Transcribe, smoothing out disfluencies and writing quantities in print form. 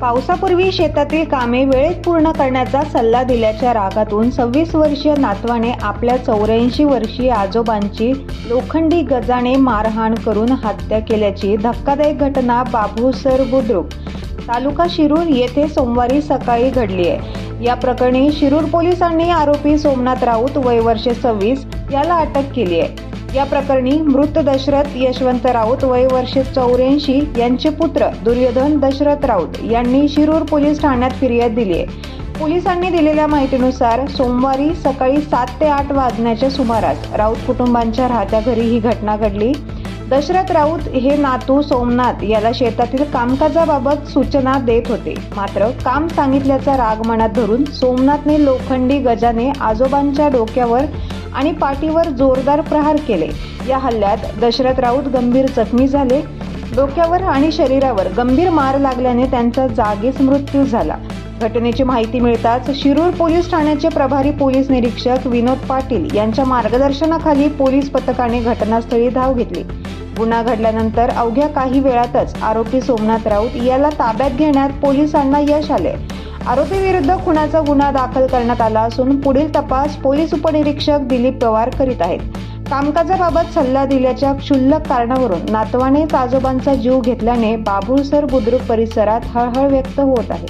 पावसापूर्वी शेतातील कामे वेळेत पूर्ण करण्याचा सल्ला दिल्याच्या रागातून 26 वर्षीय नातवाने आपल्या 84 वर्षीय आजोबांची लोखंडी गजाने मारहाण करून हत्या केल्याची धक्कादायक घटना बाभूळसर बुद्रुक, तालुका शिरूर येथे सोमवारी सकाळी घडली आहे। या प्रकरणी शिरूर पोलिसांनी आरोपी सोमनाथ राऊत वय वर्ष 26 याला अटक केली आहे। या प्रकरणी मृत दशरथ यशवंत राऊत वय वर्ष 84 यांचे पुत्र दुर्योधन दशरथ राऊत यांनी शिरूर पोलीस ठाण्यात फिर्याद दिली आहे। पोलिसांनी दिलेल्या माहितीनुसार सोमवारी सकाळी 7 ते 8 वाजण्याच्या सुमारास राऊत कुटुंबांच्या राहत्या घरी ही घटना घडली। दशरथ राऊत हे नातू सोमनाथ याला शेतातील कामकाजाबाबत सूचना देत होते, मात्र काम सांगितल्याचा राग मनात धरून सोमनाथने लोखंडी गजाने आजोबांच्या डोक्यावर आणि पाठीवर जोरदार प्रहार केले। या हल्ल्यात दशरथ राऊत गंभीर जखमी झाले। डोक्यावर आणि शरीरावर गंभीर मार लागल्याने त्यांचा जागीच मृत्यू झाला। घटनेची माहिती मिळताच शिरूर पोलीस ठाण्याचे प्रभारी पोलीस निरीक्षक विनोद पाटील यांच्या मार्गदर्शनाखाली पोलीस पथकाने घटनास्थळी धाव घेतली। गुन्हा घडल्यानंतर अवघ्या काही वेळातच आरोपी सोमनाथ राऊत याला ताब्यात घेण्यात पोलिसांना यश आले। आरोपी विरुद्ध खुनाचा गुन्हा दाखल करण्यात आला असून पुढील तपास पोलीस उपनिरीक्षक दिलीप पवार करीत आहेत। कामकाजाबाबत सल्ला दिल्याच्या क्षुल्लक कारणावरून नातवानेच आजोबांचा जीव घेतल्याने बाभूळसर बुद्रुक परिसरात हळहळ व्यक्त होत आहे।